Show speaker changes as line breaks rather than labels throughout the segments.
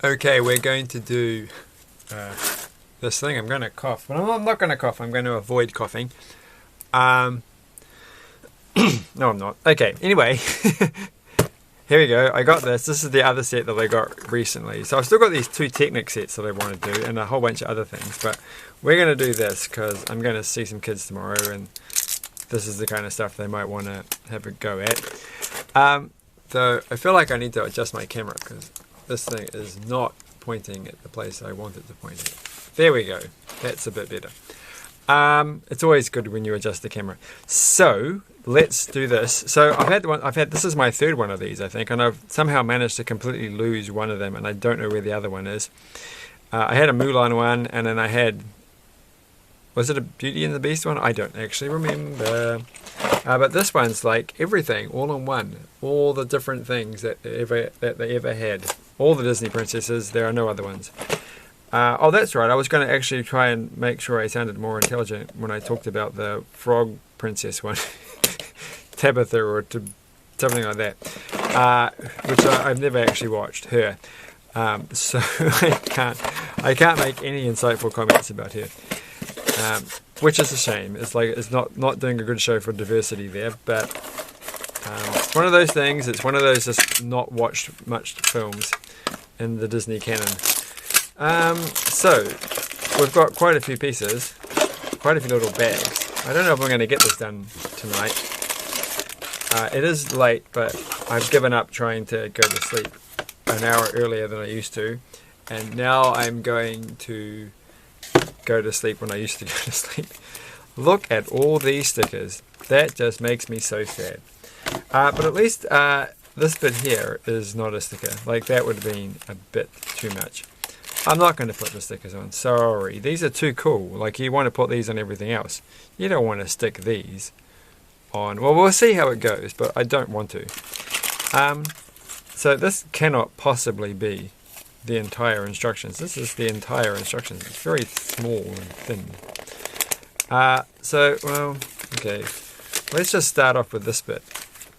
Okay, we're going to do this thing. I'm going to cough. Well, I'm not going to cough. I'm going to avoid coughing. No, I'm not. Okay, anyway. Here we go. I got this. This is the other set that I got recently. So I've still got these 2 Technic sets that I want to do and a whole bunch of other things. But we're going to do this because I'm going to see some kids tomorrow and this is the kind of stuff they might want to have a go at. So I feel like I need to adjust my camera because this thing is not pointing at the place I want it to point at. There we go. That's a bit better. It's always good when you adjust the camera. So let's do this. So this is my 3rd one of these, I think, and I've somehow managed to completely lose one of them, and I don't know where the other one is. I had a Mulan one, and then I had, was it a Beauty and the Beast one? I don't actually remember. But this one's like everything, all in one. All the different things that they ever had. All the Disney princesses. There are no other ones. Oh, that's right. I was going to actually try and make sure I sounded more intelligent when I talked about the frog princess one. Tabitha or something like that. Which I've never actually watched her. So I can't make any insightful comments about her. Which is a shame. It's like it's not doing a good show for diversity there, but it's one of those things. It's one of those just not watched much films in the Disney canon. So we've got quite a few pieces, quite a few little bags. I don't know if I'm going to get this done tonight. It is late, but I've given up trying to go to sleep an hour earlier than I used to, and now I'm going to go to sleep when I used to go to sleep. Look at all these stickers. That just makes me so sad. But at least this bit here is not a sticker. Like that would have been a bit too much. I'm not going to put the stickers on. Sorry. These are too cool. Like you want to put these on everything else. You don't want to stick these on. Well, we'll see how it goes, but I don't want to. So this cannot possibly be the entire instructions. This is the entire instructions. It's very small and thin. Well, okay. Let's just start off with this bit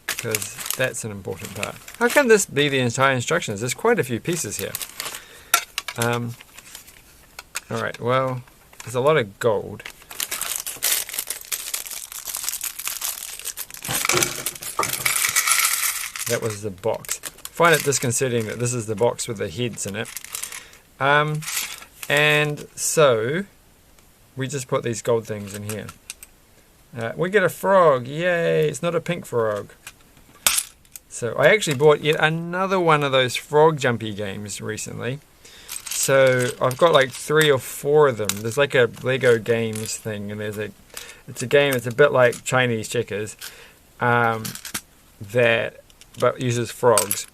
because that's an important part. How can this be the entire instructions? There's quite a few pieces here. Alright, well, there's a lot of gold. That was the box. I find it disconcerting that this is the box with the heads in it. And so we just put these gold things in here. We get a frog, yay! It's not a pink frog. So I actually bought yet another one of those frog jumpy games recently. So I've got like 3 or 4 of them. There's like a Lego games thing, and it's a game. It's a bit like Chinese checkers, but uses frogs.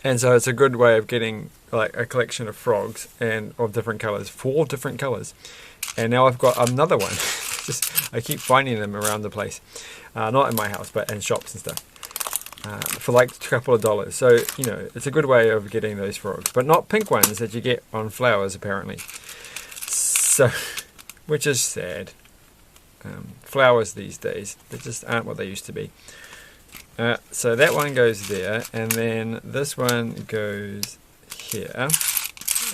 And so it's a good way of getting like a collection of frogs and of different colors, 4 different colors. And now I've got another one. I keep finding them around the place, not in my house, but in shops and stuff. For like a couple of dollars. So, you know, it's a good way of getting those frogs. But not pink ones that you get on flowers, apparently. So, which is sad. Flowers these days, they just aren't what they used to be. So that one goes there. And then this one goes here.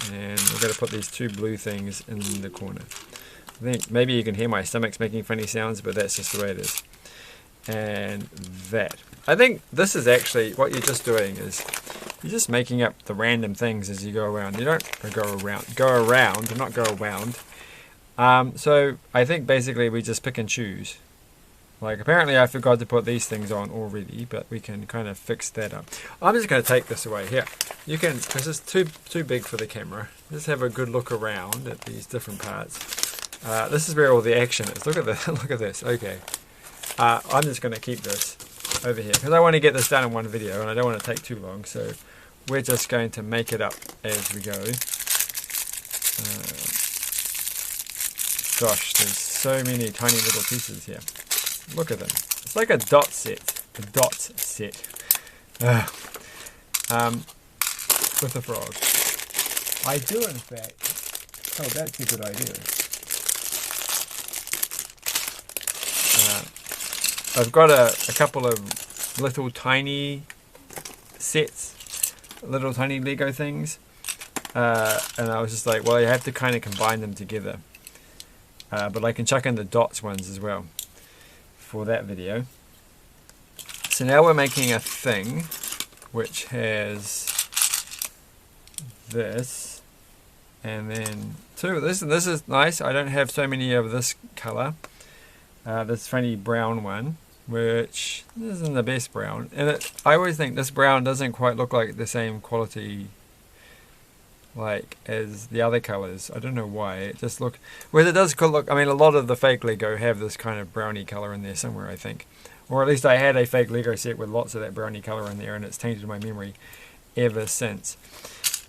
And we're going to put these 2 blue things in the corner. I think maybe you can hear my stomach's making funny sounds, but that's just the way it is. And that. I think this is actually what you're just doing is you're just making up the random things as you go around. You don't go around, not go around. So I think basically we just pick and choose. Like apparently I forgot to put these things on already, but we can kind of fix that up. I'm just going to take this away here. You can, because it's too big for the camera. Just have a good look around at these different parts. This is where all the action is. Look at this. Look at this. Okay. I'm just going to keep this over here because I want to get this done in one video and I don't want to take too long, so we're just going to make it up as we go. Gosh, there's so many tiny little pieces here. Look at them. It's like a dot set. A dot set. With a frog. I do in fact. Oh, that's a good idea. I've got a couple of little tiny sets little tiny Lego things. And I was just like, well, you have to kind of combine them together. But I can chuck in the dots ones as well for that video. So now we're making a thing which has this, and then two of this, and this is nice. I don't have so many of this color, this funny brown one, which isn't the best brown, and I always think this brown doesn't quite look like the same quality like as the other colors. I don't know why. It just look, well, it does look, I mean, a lot of the fake Lego have this kind of browny color in there somewhere, I think, or at least I had a fake Lego set with lots of that browny color in there, and it's tainted my memory ever since.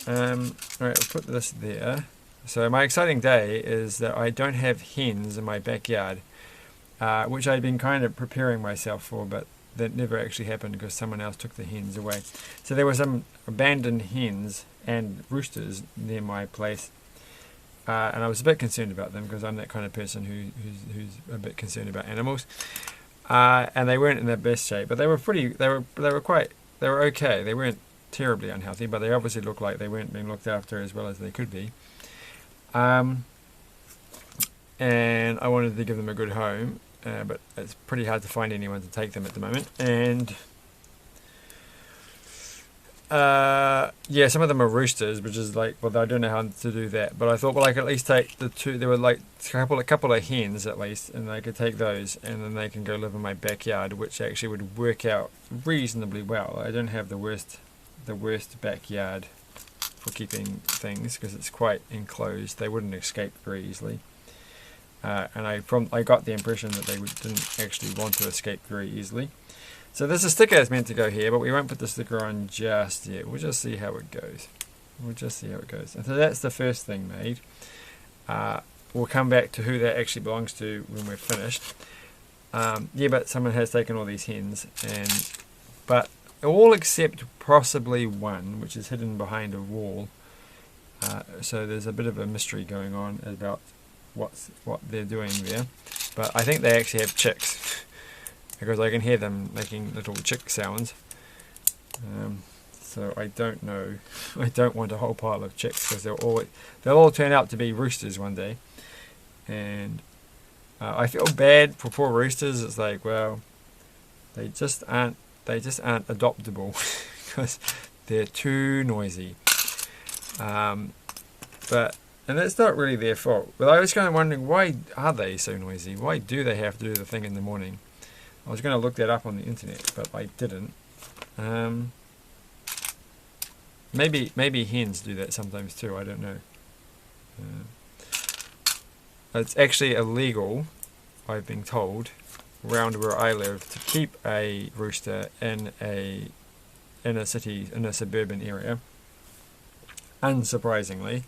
Alright, I'll put this there. So my exciting day is that I don't have hens in my backyard, which I'd been kind of preparing myself for, but that never actually happened because someone else took the hens away. So there were some abandoned hens and roosters near my place, and I was a bit concerned about them because I'm that kind of person who's a bit concerned about animals. And they weren't in their best shape, but they were okay. They weren't terribly unhealthy, but they obviously looked like they weren't being looked after as well as they could be. And I wanted to give them a good home, but it's pretty hard to find anyone to take them at the moment. And yeah, some of them are roosters, which is like, well, I don't know how to do that, but I thought, well, I could at least take the two. There were like a couple of hens at least, and I could take those, and then they can go live in my backyard, which actually would work out reasonably well. I don't have the worst backyard for keeping things because it's quite enclosed. They wouldn't escape very easily, and I got the impression that they didn't actually want to escape very easily. So there's a sticker that's meant to go here, but we won't put the sticker on just yet. We'll just see how it goes. And so that's the first thing made. We'll come back to who that actually belongs to when we're finished. Yeah, but someone has taken all these hens, but all except possibly one, which is hidden behind a wall. So there's a bit of a mystery going on about what they're doing there. But I think they actually have chicks, because I can hear them making little chick sounds. So I don't know. I don't want a whole pile of chicks because they'll all turn out to be roosters one day. And I feel bad for poor roosters. It's like, well, they just aren't adoptable because they're too noisy. And that's not really their fault. But I was kind of wondering, why are they so noisy? Why do they have to do the thing in the morning? I was going to look that up on the internet, but I didn't. Maybe hens do that sometimes too. I don't know. It's actually illegal, I've been told, around where I live, to keep a rooster in a suburban area. Unsurprisingly,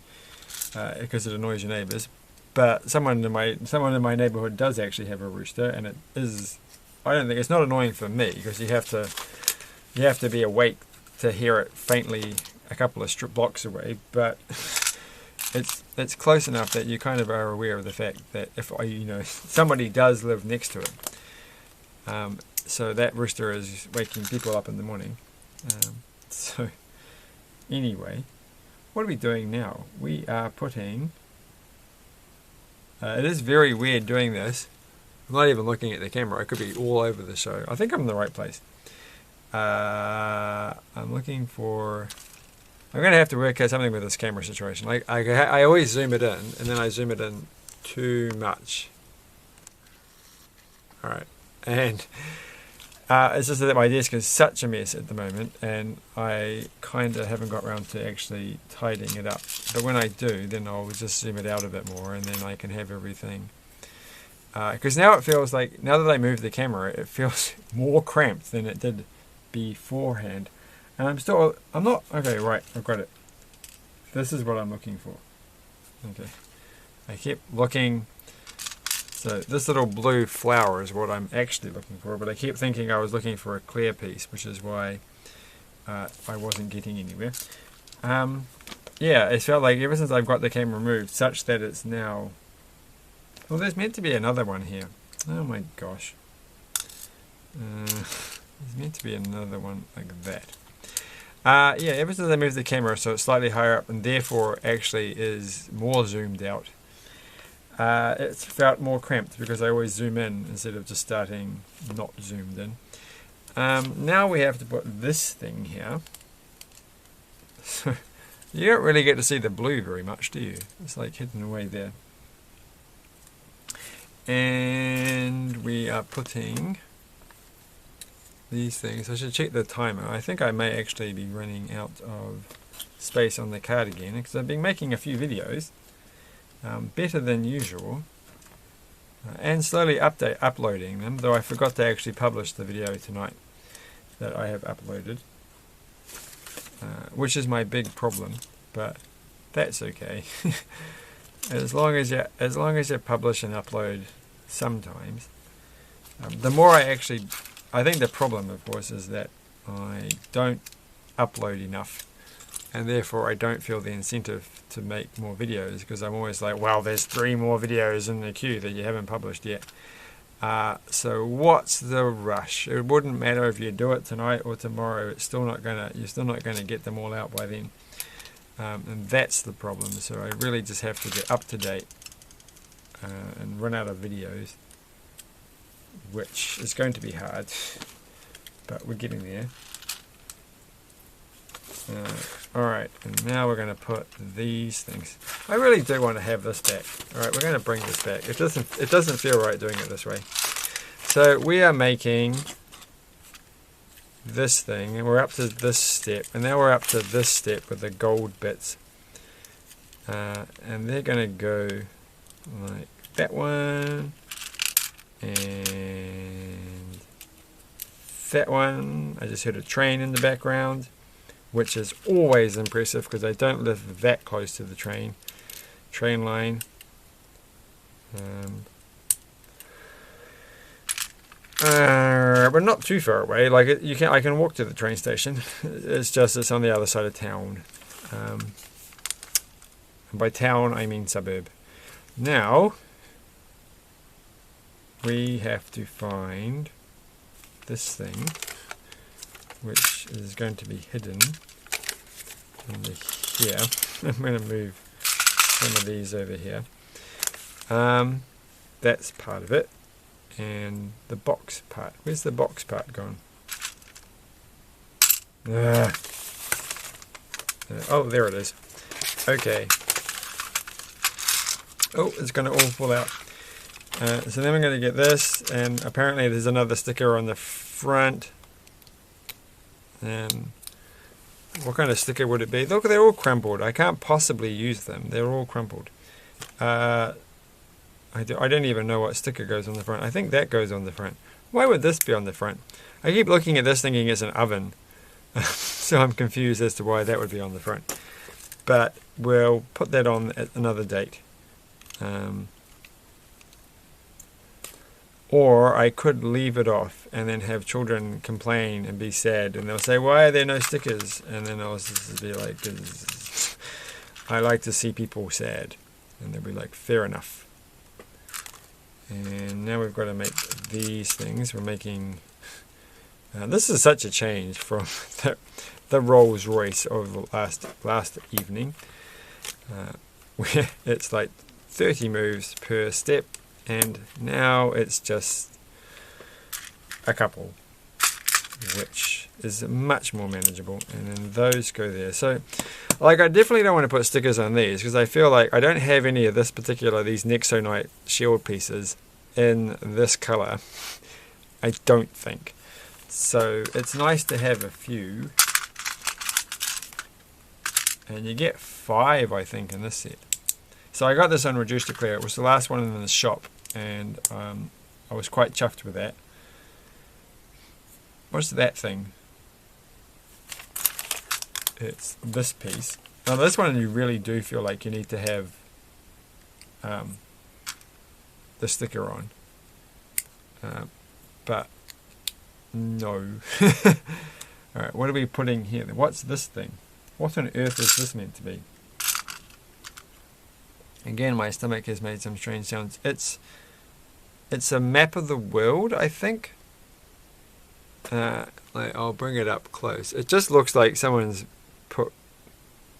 because it annoys your neighbours. But someone in my neighbourhood does actually have a rooster, and it is. I don't think it's not annoying for me because you have to be awake to hear it faintly a couple of strip blocks away, but it's close enough that you kind of are aware of the fact that if somebody does live next to it, so that rooster is waking people up in the morning. So anyway, what are we doing now? We are putting. It is very weird doing this. I'm not even looking at the camera. I could be all over the show. I think I'm in the right place. I'm looking for. I'm going to have to work out something with this camera situation. Like I always zoom it in, and then I zoom it in too much. All right, and it's just that my desk is such a mess at the moment, and I kind of haven't got around to actually tidying it up. But when I do, then I'll just zoom it out a bit more, and then I can have everything. Because now it feels like, now that I move the camera, it feels more cramped than it did beforehand. And I'm not, okay, right, I've got it. This is what I'm looking for. Okay. I kept looking, so this little blue flower is what I'm actually looking for, but I kept thinking I was looking for a clear piece, which is why I wasn't getting anywhere. Yeah, it felt like ever since I've got the camera moved, such that it's now. Well, there's meant to be another one here. Oh my gosh. There's meant to be another one like that. Yeah, ever since I moved the camera so it's slightly higher up and therefore actually is more zoomed out, it's felt more cramped because I always zoom in instead of just starting not zoomed in. Now we have to put this thing here. So you don't really get to see the blue very much, do you? It's like hidden away there. And we are putting these things. I should check the timer. I think I may actually be running out of space on the card again because I've been making a few videos, better than usual, and slowly uploading them, though I forgot to actually publish the video tonight that I have uploaded, which is my big problem, but that's okay. as long as you publish and upload sometimes. The more I think the problem, of course, is that I don't upload enough, and therefore I don't feel the incentive to make more videos because I'm always like, well, there's 3 more videos in the queue that you haven't published yet. So what's the rush? It wouldn't matter if you do it tonight or tomorrow. You're still not gonna get them all out by then, and that's the problem. So I really just have to get up to date and run out of videos, which is going to be hard, but we're getting there. Alright, and now we're going to put these things. I really do want to have this back. Alright, we're going to bring this back. It doesn't feel right doing it this way. So we are making this thing, and we're up to this step, and now we're up to this step with the gold bits. And they're going to go like that one, and that one. I just heard a train in the background, which is always impressive because I don't live that close to the train line. But not too far away. Like I can walk to the train station. It's on the other side of town. And by town I mean suburb. Now we have to find this thing, which is going to be hidden under here. I'm going to move some of these over here. That's part of it. And the box part. Where's the box part gone? Oh, there it is. Okay. Oh, it's going to all fall out. So then we're going to get this, and apparently there's another sticker on the front. And what kind of sticker would it be? Look, they're all crumpled. I can't possibly use them. They're all crumpled. I don't even know what sticker goes on the front. I think that goes on the front. Why would this be on the front? I keep looking at this thinking it's an oven. So I'm confused as to why that would be on the front. But we'll put that on at another date. Or I could leave it off and then have children complain and be sad, and they'll say, why are there no stickers? And then I'll just be like, I like to see people sad. And they'll be like, fair enough. And now we've got to make these things. We're making... this is such a change from the Rolls Royce of the last evening. Where it's like 30 moves per step. And now it's just a couple, which is much more manageable. And then those go there. So, like, I definitely don't want to put stickers on these because I feel like I don't have any of these Nexonite shield pieces in this color. I don't think. So it's nice to have a few. And you get 5, I think, in this set. So I got this on Reduced to Clear. It was the last one in the shop. And I was quite chuffed with that. What's that thing? It's this piece. Now this one you really do feel like you need to have the sticker on. But no. Alright, what are we putting here? What's this thing? What on earth is this meant to be? Again, my stomach has made some strange sounds. It's a map of the world, I think. I'll bring it up close. It just looks like someone's put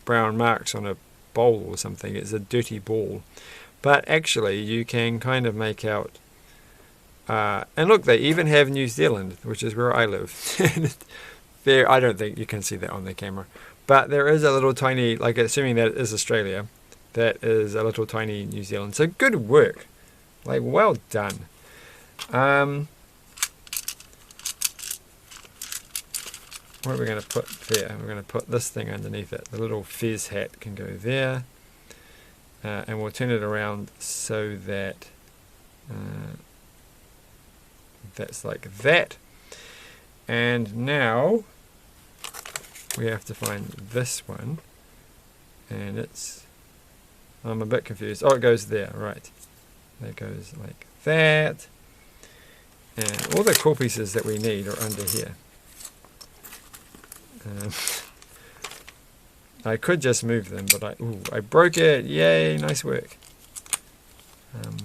brown marks on a bowl or something. It's a dirty ball. But actually, you can kind of make out... and look, they even have New Zealand, which is where I live. There, I don't think you can see that on the camera. But there is a little tiny, like assuming that is Australia, that is a little tiny New Zealand. So good work. Like, well done. What are we going to put there? We're going to put this thing underneath it. The little fez hat can go there. And we'll turn it around so that that's like that. And now we have to find this one. And it's... I'm a bit confused. Oh, it goes there. Right. That goes like that. And all the core pieces that we need are under here. I could just move them, but I broke it. Yay, nice work. And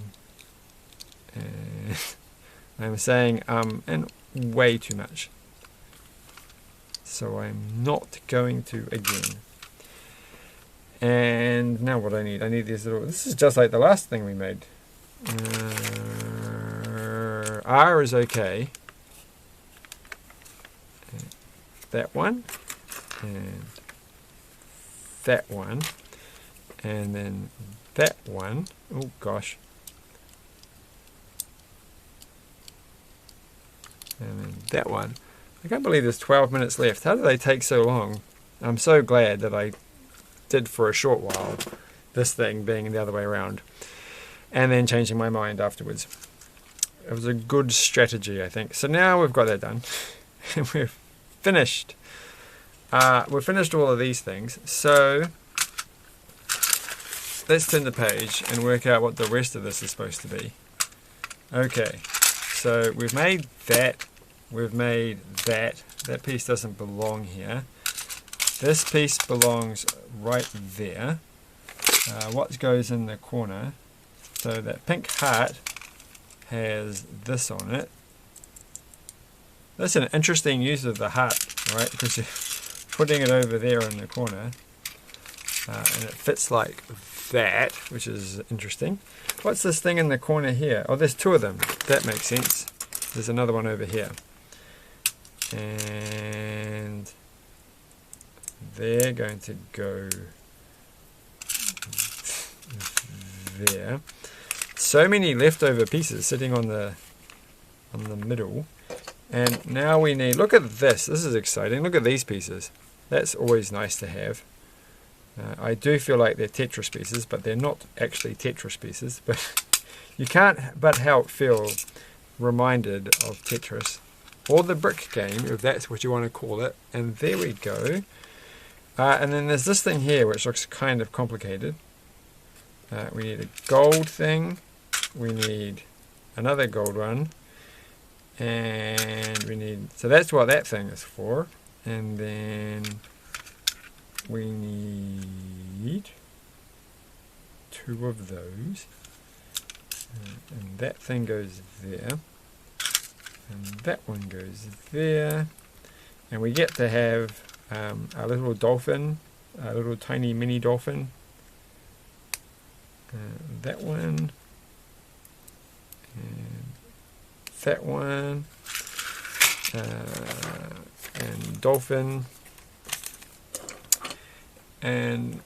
I'm saying and way too much. So I'm not going to again. And now what I need these little... This is just like the last thing we made. R is okay. That one. And that one. And then that one. Oh gosh. And then that one. I can't believe there's 12 minutes left. How do they take so long? I'm so glad that I did for a short while this thing being the other way around. And then changing my mind afterwards. It was a good strategy, I think. So now we've got that done. And we're finished. We've finished all of these things. So let's turn the page and work out what the rest of this is supposed to be. Okay. So we've made that. We've made that. That piece doesn't belong here. This piece belongs right there. What goes in the corner? So that pink heart has this on it. That's an interesting use of the heart, right? Because you're putting it over there in the corner. And it fits like that, which is interesting. What's this thing in the corner here? Oh, there's two of them. That makes sense. There's another one over here. And they're going to go there. So many leftover pieces sitting on the middle. And now we need, look at this. This is exciting. Look at these pieces. That's always nice to have. I do feel like they're Tetris pieces, but they're not actually Tetris pieces. But you can't but help feel reminded of Tetris. Or the brick game, if that's what you want to call it. And there we go. And then there's this thing here, which looks kind of complicated. We need a gold thing. We need another gold one. And we need... So that's what that thing is for. And then we need two of those. And that thing goes there. And that one goes there. And we get to have a little dolphin, a little tiny mini dolphin. That one. And that one. And dolphin. And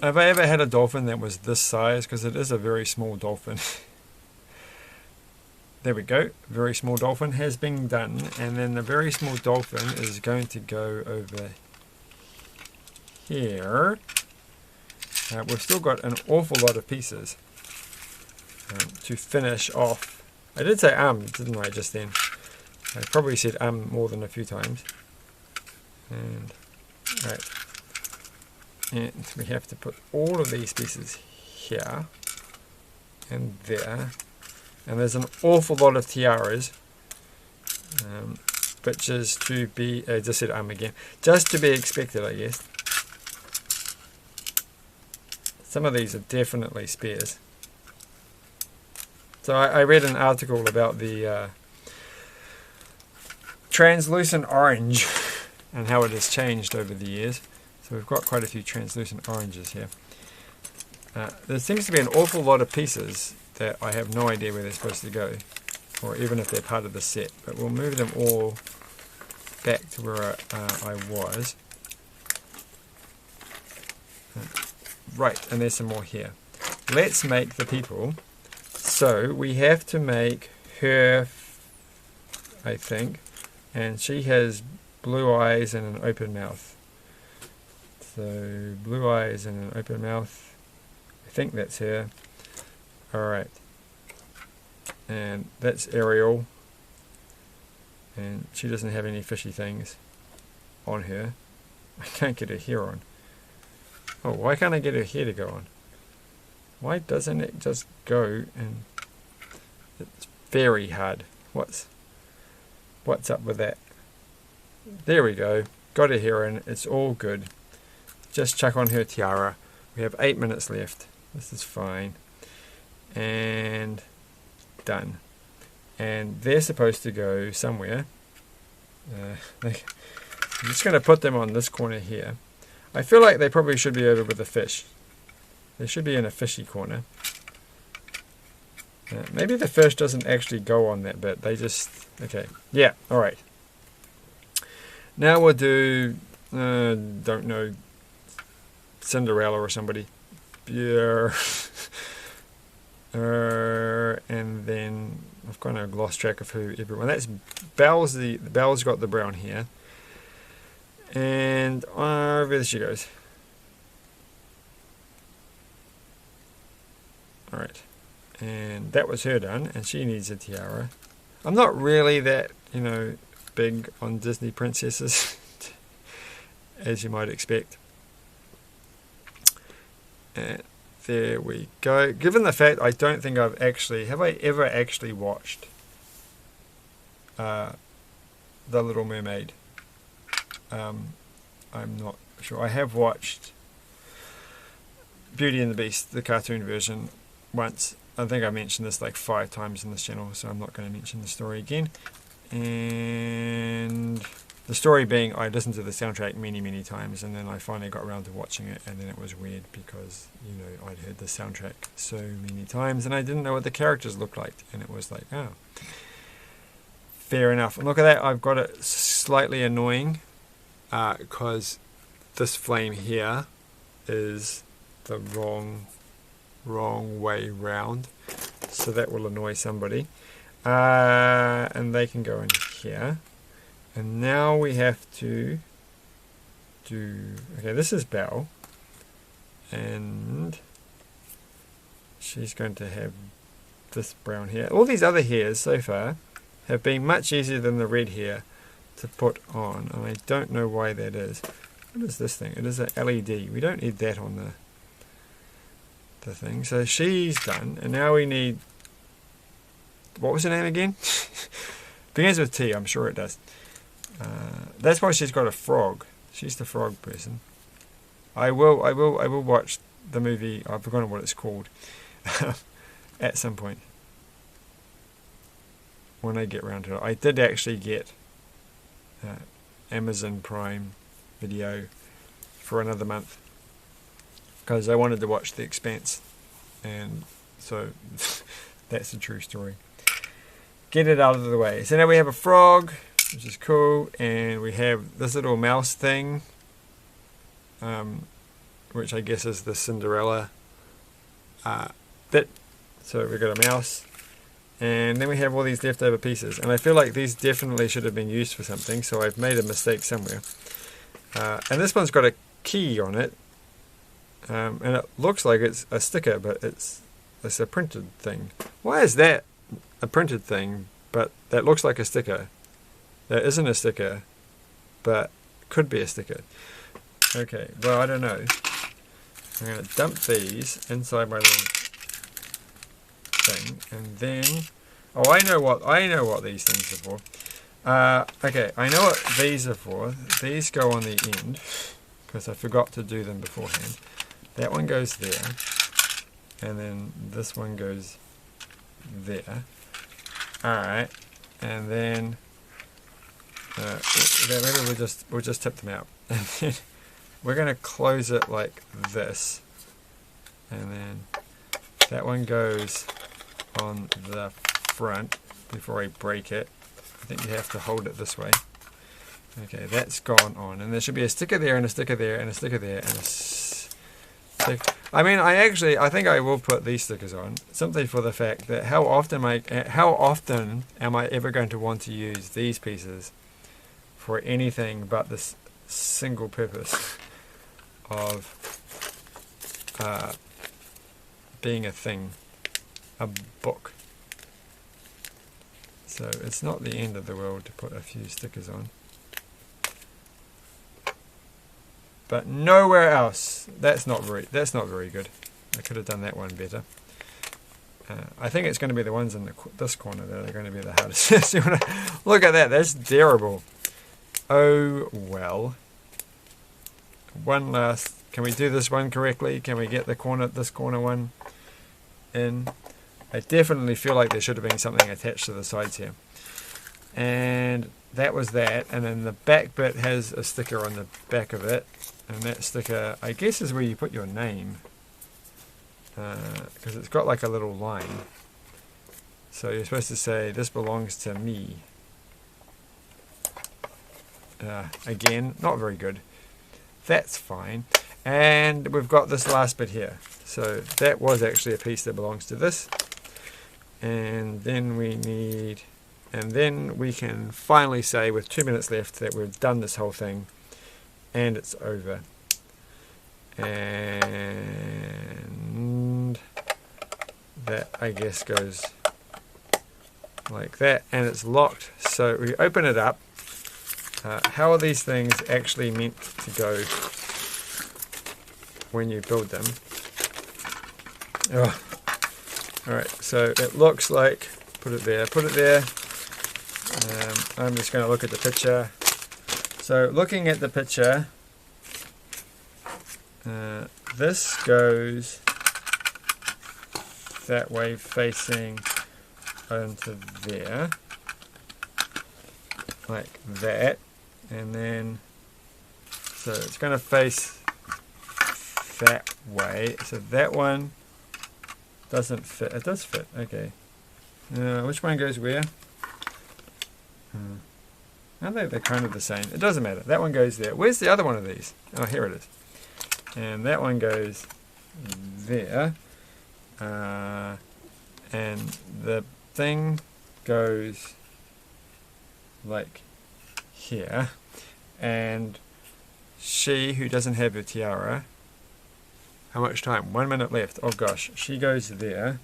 have I ever had a dolphin that was this size? Because it is a very small dolphin. There we go. Very small dolphin has been done. And then the very small dolphin is going to go over here. We've still got an awful lot of pieces to finish off. I did say didn't I, just then? I probably said more than a few times. And right. And we have to put all of these pieces here and there. And there's an awful lot of tiaras, which is to be, I just said again, just to be expected, I guess. Some of these are definitely spares. So I read an article about the translucent orange and how it has changed over the years. So we've got quite a few translucent oranges here. There seems to be an awful lot of pieces that I have no idea where they're supposed to go, or even if they're part of the set, but we'll move them all back to where I was. Right, and there's some more here. Let's make the people. So we have to make her, I think, and she has blue eyes and an open mouth. So blue eyes and an open mouth. I think that's her. Alright. And that's Ariel. And she doesn't have any fishy things on her. I can't get her hair on. Oh, why can't I get her hair to go on? Why doesn't it just go? And it's very hard. What's up with that? There we go. Got her hair in. It's all good. Just chuck on her tiara. We have 8 minutes left. This is fine. And done. And they're supposed to go somewhere. I'm just going to put them on this corner here. I feel like they probably should be over with the fish. They should be in a fishy corner. Maybe the fish doesn't actually go on that bit. They just... Okay. Yeah. Alright. Now we'll do... don't know... Cinderella or somebody. Yeah. And then... I've kind of lost track of who everyone... That's Belle's Belle's got the brown hair. And over she goes. Alright. And that was her done, and she needs a tiara. I'm not really that, big on Disney princesses, as you might expect. And there we go. Given the fact I don't think have I ever actually watched The Little Mermaid? I'm not sure. I have watched Beauty and the Beast, the cartoon version, once. I think I mentioned this like 5 times in this channel, so I'm not going to mention the story again. And the story being, I listened to the soundtrack many times, and then I finally got around to watching it, and then it was weird because, I'd heard the soundtrack so many times, and I didn't know what the characters looked like, and it was like, oh, fair enough. And look at that, I've got it slightly annoying, because this flame here is the wrong way round, so that will annoy somebody, and they can go in here. And now we have to do, okay, this is Belle, and she's going to have this brown hair. All these other hairs so far have been much easier than the red hair to put on, and I don't know why that is. What is this thing? It is an LED. We don't need that on the thing. So she's done, and now we need, what was her name again? Begins with T, I'm sure it does. That's why she's got a frog. She's the frog person. I will watch the movie. I've forgotten what it's called at some point when I get around to it. I did actually get Amazon Prime Video for another month because I wanted to watch The Expanse, and so that's a true story. Get it out of the way. So now we have a frog, which is cool, and we have this little mouse thing, which I guess is the Cinderella bit. So we've got a mouse, and then we have all these leftover pieces, and I feel like these definitely should have been used for something, so I've made a mistake somewhere. And this one's got a key on it, and it looks like it's a sticker, but it's a printed thing. Why is that a printed thing, but that looks like a sticker? That isn't a sticker, but could be a sticker. Okay, well, I don't know. I'm going to dump these inside my little thing, and then, oh, I know what these things are for. Okay, I know what these are for. These go on the end, because I forgot to do them beforehand. That one goes there, and then this one goes there. Alright, and then maybe we'll just tip them out. And then we're going to close it like this. And then that one goes on the front before I break it. I think you have to hold it this way. Okay, that's gone on. And there should be a sticker there and a sticker there and a sticker there and a stick. I mean, I think I will put these stickers on simply for the fact that how often am I ever going to want to use these pieces for anything but this single purpose of being a thing, a book. So it's not the end of the world to put a few stickers on. But nowhere else. That's not very good. I could have done that one better. I think it's going to be the ones in this corner that are going to be the hardest. Look at that. That's terrible. Oh well. One last. Can we do this one correctly? Can we get this corner one in? I definitely feel like there should have been something attached to the sides here. And that was that. And then the back bit has a sticker on the back of it. And that sticker, I guess, is where you put your name. Because it's got like a little line. So you're supposed to say, this belongs to me. Again, not very good. That's fine. And we've got this last bit here. So that was actually a piece that belongs to this. And then we can finally say with 2 minutes left that we've done this whole thing and it's over. And that, I guess, goes like that, and it's locked. So we open it up. How are these things actually meant to go when you build them? Oh. Alright, so it looks like, put it there. I'm just going to look at the picture. So looking at the picture, this goes that way facing onto there, like that, and then so it's going to face that way, so that one doesn't fit. It does fit, okay. Which one goes where? I think they're kind of the same. It doesn't matter. That one goes there. Where's the other one of these? Oh, here it is. And that one goes there. And the thing goes like here. And she, who doesn't have a tiara, how much time? 1 minute left. Oh gosh. She goes there.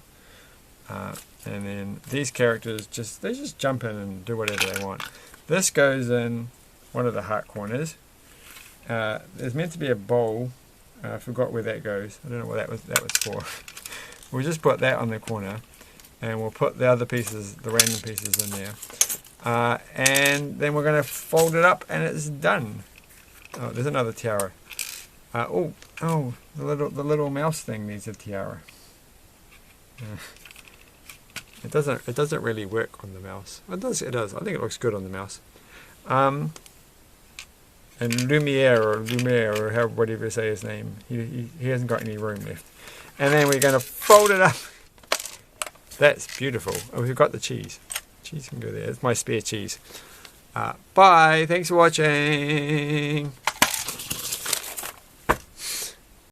And then these characters they just jump in and do whatever they want. This goes in one of the heart corners. There's meant to be a bowl. I forgot where that goes. I don't know what that was for. We'll just put that on the corner, and we'll put the other pieces, the random pieces, in there. And then we're going to fold it up, and it's done. Oh, there's another tiara. Oh, the little mouse thing needs a tiara. It doesn't really work on the mouse. It does. I think it looks good on the mouse. And Lumiere or whatever you say his name. He hasn't got any room left. And then we're going to fold it up. That's beautiful. Oh, we've got the cheese. Cheese can go there. It's my spare cheese. Bye. Thanks for watching.